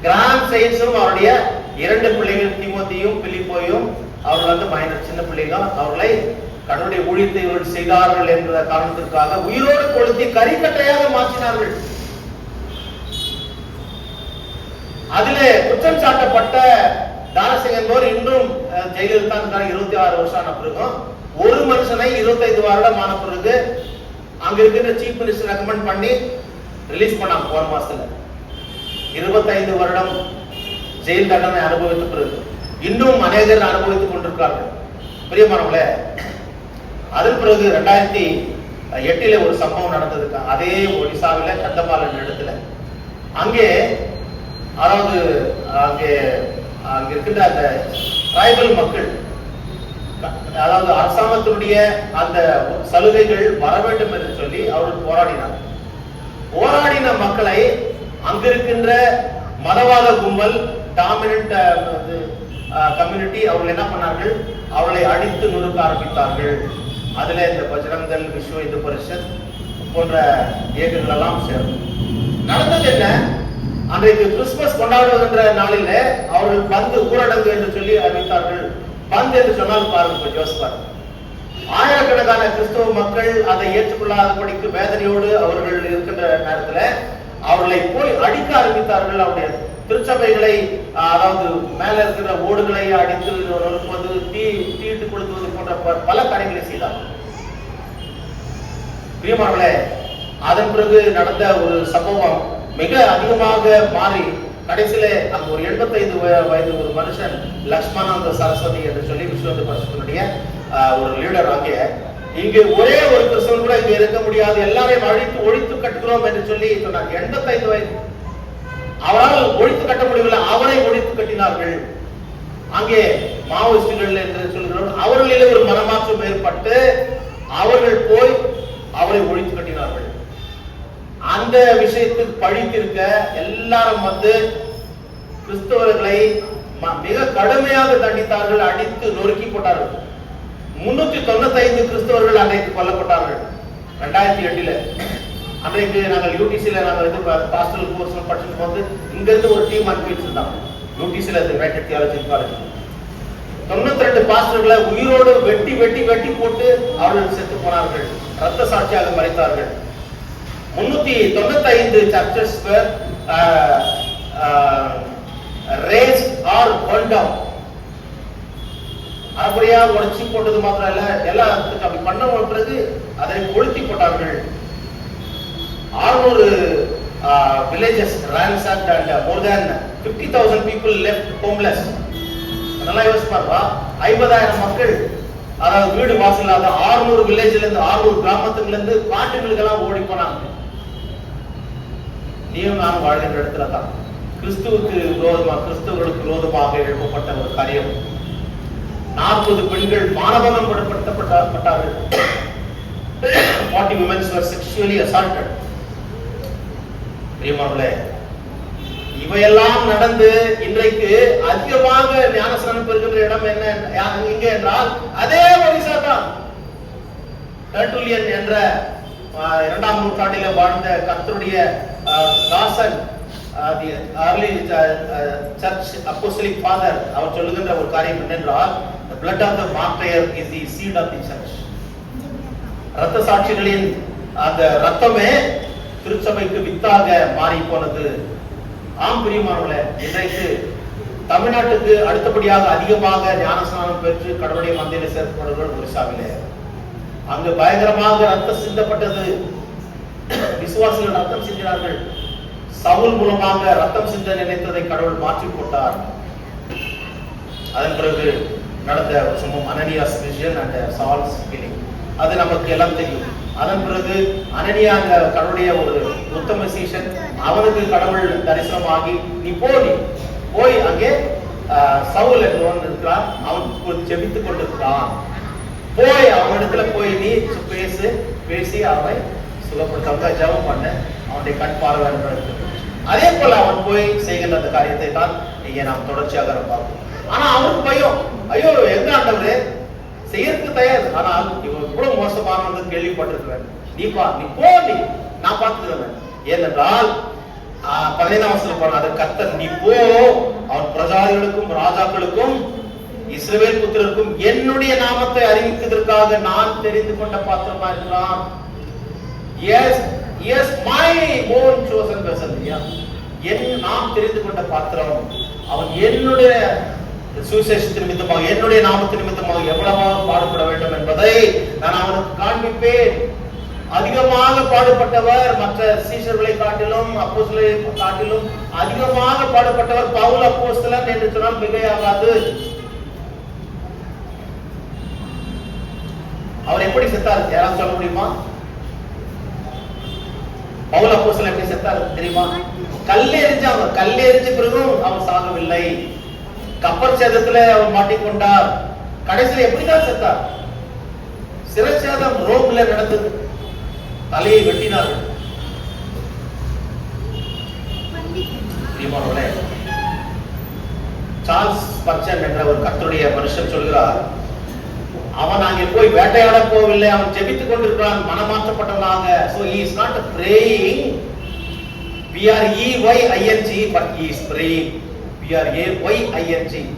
கிராண்ட் சயின்ஸும் அவருடைய 2 பிள்ளைகள் திமோத்தியும் பிலிப்போயும், அவர்கள் மைனர் சின்ன பிள்ளைகள், அவர்களை கடவுளுடைய ஊழியத்தை இவர்கள் செய்தார்கள் என்ற காரணத்திற்காக உயிரோடு கொளுத்தி கரிக்கட்டையாக மாற்றினார்கள். அதிலே குற்றம் சாட்டப்பட்ட தானசிங் என்பவர் இன்றும் ஜெயிலில் தான் இருக்கார். 26 வருஷம் ஆன பிறகும் ஒரு மனுஷனை 25 வருடம் ஆன பிறகு அங்க இருக்கிற சீஃப் மினிஸ்டர் ரெக்கமெண்ட் பண்ணி ரிலீஸ் பண்ணாங்க. போன மாசத்துல 25 வருடம் ஜெயில் தண்டனை அனுபவித்த பிறகு இன்னும் அநேகர் அனுபவித்துக் கொண்டிருக்கிறார்கள். பிரியமானவர்களே, அதன் பிறகு 2008 ஒரு சம்பவம் நடந்தது. அதே ஒடிசாவில கந்தமால் என்ற இடத்துல அங்கே, அதாவது அங்க இருக்கின்ற அந்த டிரைபல் மக்கள், அதாவது அரசாங்கத்தினுடைய அந்த சலுகைகள் வர வேண்டும் என்று சொல்லி அவர்கள் போராடினார். போராடின மக்களை அங்கிருக்கின்ற மதவாத கும்பல், டாமினன்ட் கம்யூனிட்டி, அவர்கள் என்ன பண்ணார்கள்? அவர்களை அடித்து நொறுக்க ஆரம்பித்தார்கள். அதுல இந்த பஜ்ரங்கல், விஸ்வ இந்து பரிஷத் போன்ற இயக்கங்கள் எல்லாம் சேரும். நடந்தது என்ன? அன்றைக்கு கிறிஸ்துமஸ் கொண்டாடுகின்ற நாளில அவர்கள் பந்து ஊரடங்கு என்று சொல்லி அறிவித்தார்கள். பந்து என்று சொன்னால் பாருங்க, யோசிப்பார், ஆயிரக்கணக்கான கிறிஸ்தவ மக்கள் அதை ஏற்றுக்கொள்ளாதபடிக்கு வேதனையோடு அவர்கள் இருக்கின்ற நேரத்துல அவர்களை போய் அடிக்க ஆரம்பித்தார்கள். அவருடைய திருச்சபைகளை, அதாவது மேல இருக்கிற ஓடுகளை அடித்து நொறுக்குவது, தீட்டு கொளுத்துவது போன்ற பல காரியங்களை செய்தார்கள். பிரியமானவர்களே, அதன் பிறகு நடந்த ஒரு சம்பவம் மிக அதிகமாக மாறி கடைசியில அங்க ஒரு 85 வயது ஒரு மனுஷன், லக்ஷ்மணானந்த சரஸ்வதி என்று சொல்லி விஸ்வ இந்து பரிஷத்தினுடைய ஒரு லீடர், அங்கே இங்கு ஒரே ஒரு கிறிஸ்தவன் கூட இங்க இருக்க முடியாது, எல்லாரையும் அழித்து ஒழித்து கட்டுகிறோம் என்று சொல்லி சொன்னார். 85 வயது, அவரால் ஒழித்து கட்ட முடியவில்லை, அவரை ஒழித்து கட்டினார்கள். அங்கே மாவோயிஸ்டுகள் என்று சொல்கிறோம், அவர்களிலே ஒரு மனமாற்றம் ஏற்பட்டு அவர்கள் போய் அவரை ஒழித்து கட்டினார்கள். அந்த விஷயத்துக்கு பழித்திருக்க எல்லாரும் கிறிஸ்தவர்களை மிக கடுமையாக தண்டித்தார்கள், அடித்து நொறுக்கி போட்டார்கள். 395 கிறிஸ்தவர்கள் அன்றைக்கு கொல்லப்பட்டார்கள் 2008. அன்றைக்கு நாங்கள் யூடிசில பாஸ்டரல் கோர்ஸ் படிச்சுட்டு போது இங்க இருந்து ஒரு டீம் அனுப்பிட்டு இருந்தாங்க. யூடிசில யுனைடெட் தியாலஜிக்கல் காலேஜ் 92 பாஸ்டர்களை உயிரோடு வெட்டி வெட்டி வெட்டி போட்டு அவர்கள் செத்து போனார்கள், ரத்த சாட்சியாக மறைத்தார்கள். 395 churches were raised or burned down. அப்படியா உடைச்சி போட்டது மாத்திரம் இல்ல, எல்லாம் அப்படி பண்ண பிறகு அதை கொளுத்தி போட்டார்கள். 600 villages ransacked and more than 50,000 people left homeless. நல்லா யோசிப்பாருப்பா, 50,000 மக்கள், அதாவது வீடு வாசல் இல்லாத 600 வில்லேஜ்ல இருந்து 600 கிராமத்துல இருந்து காட்டுகளுக்கு எல்லாம் ஓடி போனாங்க. நீயும் நானும் வாழ்கின்ற இடத்துல தான் கிறிஸ்துவர்களுக்கு விரோதமாக எழுப்பப்பட்ட ஒரு காரியம். 40 பெண்கள் மானபங்கம் படுத்தப்பட்டார்கள். 40 women were sexually assaulted. பிரியமானவர்களே, இவையெல்லாம் நடந்து இன்றைக்கு அதிகமாக ஞானஸ்நானம் பெறுகின்ற இடம் என்ன இங்க என்றால் அதே ஒரிசா தான். டர்டுலியன் என்ற 2ஆம் நூற்றாண்டில வாழ்ந்த கர்த்தருடைய தாசன், early church apostolic father, அவர் சொல்லுகின்ற ஒரு காரியம் என்னென்றால், the blood of the martyr is the seed of the church. இரத்த சாட்சிகளின் அந்த இரத்தமே திருச்சபைக்கு வித்தாக மாறி போனது. ஆம் பிரியமானவர்களே, இன்றைக்கு தமிழ்நாட்டுக்கு அடுத்தபடியாக அதிகமாக ஞானஸ்நானம் பெற்று கடவுளுடைய மந்தையில சேர்க்கப்படுவர்கள் ஒரிசாவிலே. அங்கு பயங்கரமாக ரத்தம் சிந்தப்பட்டது. விசுவாசிகள் ரத்தம் சிந்தினார்கள். சவுல் மூலமாக ரத்தம் சிந்த நினைத்ததை கடவுள் மாற்றி போட்டார். அதன் பிறகு நடந்த சம்பவம் Ananias vision and Salz healing, அது நமக்கு எல்லாம் தெரியும். அதன் பிறகு அனனியா கடவுளுடைய ஒரு உத்தம சீஷன், அவனுக்கு கடவுள் தரிசனமாகி நீ போய் அங்கே சவுல் என்றவன் இருக்கிறான், அவன் ஜெபித்துக் கொண்டிருக்கிறான், போய் அவனிடத்துல போய் நீ பேசி அவனை சுகப்படுத்த ஜெபம் பண்ண, அவனுடைய கண் பார்வை. அதே போல அவன் போய் செய்கின்ற அந்த காரியத்தை தான் இங்கே நாம் தொடர்ச்சியாக பார்ப்போம். ஆனா அவனுக்கு பயம், ஐயோ எங்க ஆண்டவரே செய்யறதுக்கு தயார், ஆனால் இவன் இவ்வளவு மோசமானவன் கேள்விப்பட்டிருக்கிறேன், நீ நான் பார்த்துக்கிறேன். ஏனென்றால் 15ஆம் வசனம் போன அது கர்த்தர், நீ போ, அவன் பிரஜாதிகளுக்கும் ராஜாக்களுக்கும் இஸ்ரவேல் புத்திரருக்கும் என்னுடைய நாமத்தை அறிவிப்பதற்காக நான் தெரிந்து கொண்ட பாத்திரமா இருக்கிறான். Yes, my own chosen vessel. நாம் தெரிந்து கொண்ட பாத்திரம். அவன் என்னுடைய சுவிசேஷத்தின் நிமித்தமாக, என்னுடைய நாமத்தின் நிமித்தமாக எவ்வளவு பாடுபட வேண்டும் என்பதை நான் அவனுக்கு காண்பிப்பேன். அதிகமாக பாடுபட்டவர் மற்ற சீஷர்களை காட்டிலும் அப்போஸ்தலரை காட்டிலும் அதிகமாக பாடுபட்டவர் பவுல் அப்போஸ்தலன் என்று சொன்னால் மிகையாகாது. அவர் எப்படி செத்தார் யாராவது சொல்ல முடியுமா? பவுல் அப்போஸ்தலன் எப்படி செத்தார் தெரியுமா? கல்லெறிஞ்ச பிறகும் அவர் சாகவில்லை. கப்பல் சேதத்துல அவர் மாட்டிக்கொண்டார். கடைசியில் எப்படிதான் செத்தார்? சிரச்சேதம் ரோம்ல நடந்தது. தலையை வெட்டினார்கள். சார்ல்ஸ் ஸ்பர்ஜன் என்ற ஒரு கர்த்தருடைய மனுஷன் சொல்கிறார், அவன் அங்கே போய் வேட்டையாட போகவில்லை, அவன் ஜெபித்துக் கொண்டிருக்கிறான் மனமாற்றப்பட்டவனாக. So he is not praying, praying, but he is praying, praying.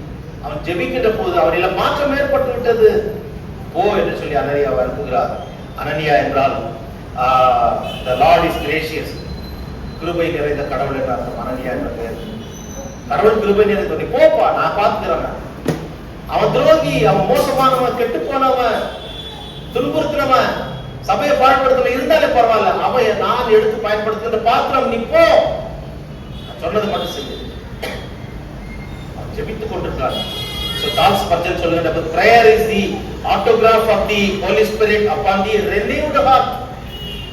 அவன் ஜெபிக்கின்ற போது அவரில் மாற்றம் ஏற்பட்டு விட்டது. போ என்று சொல்லி அனனியாவை அனுப்புகிறார். அனனியா என்றால் the Lord is gracious, கிருபை நிறைந்த கடவுள் என்ற அர்த்தம். அனனியா என்ற பெயர். கடவுள் கிருபை நிறைந்த, போப்பா நான் பார்த்துக்கிறேன். அவன் துரோகி, அவன் மோசமானவன், கெட்டு போனவன், துன்புறுத்தினவன், சபையை பாடுபடுத்தல இருந்தாலே பரவாயில்ல, அவன் நான் எடுத்து பயன்படுத்துகின்ற பாத்திரம், நீ போ, சொன்னது மட்டும் செய்ய. அவன் ஜெபித்துக் கொண்டிருக்கிறார். So Charles Spurgeon சொல்லுகின்ற, prayer is the autograph of the Holy Spirit upon the renewed heart.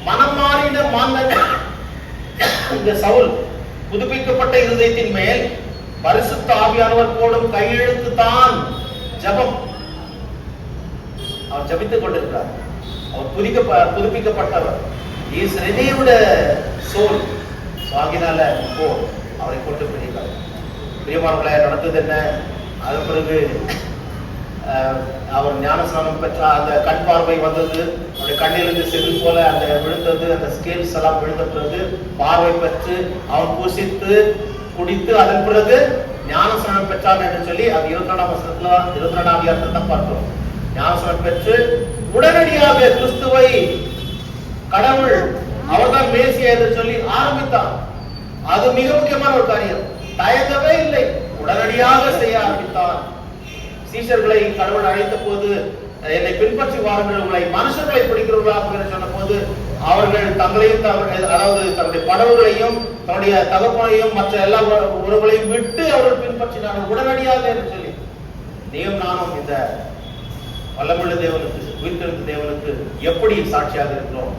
மனம் மாறின மாந்தன் இந்த சவுல் புதுப்பிக்கப்பட்ட இருதயத்தின் மேல் பரிசுத்த ஆவியானவர் போடும் கையெழுத்து தான் ஜெபம். அவர் ஜெபித்துக் கொண்டிருக்கிறார். அவர் புதுப்பிக்கப்பட்டவர். He is renewed soul. ஆகினால இப்போ அவரை கொண்டு பிடிக்கிறார். பிரியமானவர்களே, நடந்தது என்ன? அதன் பிறகு அவர் ஞானஸ்நானம் பெற்ற அந்த கண் பார்வை வந்தது. அவருடைய கண்ணிலிருந்து செவி போல அந்த விழுந்தது, அந்த ஸ்கேல்ஸ் எல்லாம் விழுந்த பிறகு பார்வை பெற்று அவன் பூசித்து குடித்து அதன் பிறகு ஞானஸ்நானம் பெற்றான் என்று சொல்லி அது 22ஆம் வசனத்துல 22ஆம் அதிகாரத்தை தான் பார்க்கிறோம். ஞானஸ்நானம் பெற்று உடனடியாக கிறிஸ்துவை கடவுள் அவர்தான் மேசியா என்று சொல்லி ஆரம்பித்தான். அது மிக முக்கியமான ஒரு காரியம். தயங்கவே இல்லை, உடனடியாக செய்ய ஆரம்பித்தான். சீஷர்களை கடவுள் அழைத்த போது, என்னை பின்பற்றி வாருங்கள், உங்களை மனுஷர்களை பிடிக்கிறவர்களாக சொன்ன போது அவர்கள் தங்களையும் அதாவது தன்னுடைய படவுகளையும் தன்னுடைய தகப்பனையும் மற்ற எல்லா உறவுகளையும் விட்டு அவர்கள் பின்பற்றினார்கள் உடனடியாக என்று சொல்லி. நீயும் நானும் இந்த வல்லமுள்ள தேவனுக்கு, உயிர்த்தெழுந்த தேவனுக்கு எப்படி சாட்சியாக இருக்கிறோம்?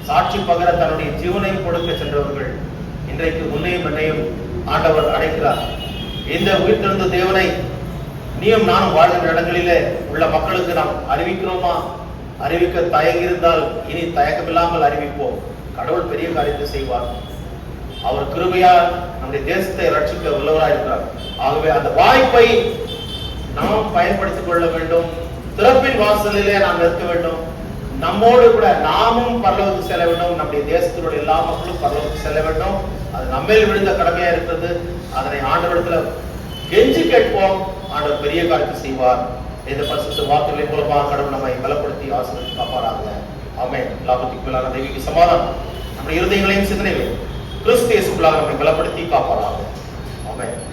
சாட்சி பகர தன்னுடைய ஜீவனையும் கொடுக்க சென்றவர்கள். இன்றைக்கு உன்னையும் என்னையும் ஆண்டவர் அழைக்கிறார். இந்த உயிர்த்தெழுந்த தேவனை நீயும் நானும் வாழ்கின்ற இடங்களிலே உள்ள மக்களுக்கு நாம் அறிவிக்கிறோமா? அறிவிக்க தயங்கியிருந்தால் இனி தயக்கமில்லாமல் அறிவிப்போம். கடவுள் பெரிய காரியத்தை செய்வார். அவர் கிருபையால் நம்முடைய தேசத்தை ரட்சிக்க வல்லவராயிருக்கிறார். ஆகவே அந்த வாய்ப்பை நாம் பயன்படுத்திக் கொள்ள வேண்டும். திறப்பின் வாசலிலே நாம் நிற்க வேண்டும். நம்மோடு கூட நாமும் பரலோகத்துக்கு செல்ல வேண்டும். நம்முடைய தேசத்தினுடைய எல்லா மக்களும் பரலோகத்துக்கு செல்ல வேண்டும். அது நம்மேல் விழுந்த கடமையா இருக்கிறது. அதனை ஆண்டவரிடத்துல கெஞ்சி கேட்போம். ஆண்டவர் பெரிய காரியத்தை செய்வார். இந்த பரிசுத்த வாக்குகளின் மூலமாக கடவுள் நம்மை பலப்படுத்தி ஆசீர்வதித்து காப்பாராக. ஆமென். எல்லாத்துக்கும் மேலான தெய்வீக சமாதானம் நம்முடைய இருதயங்களையும் சிந்தனைகளையும் கிறிஸ்து இயேசுவுக்குள்ளாக நம்மை பலப்படுத்தி காப்பாராக. ஆமென்.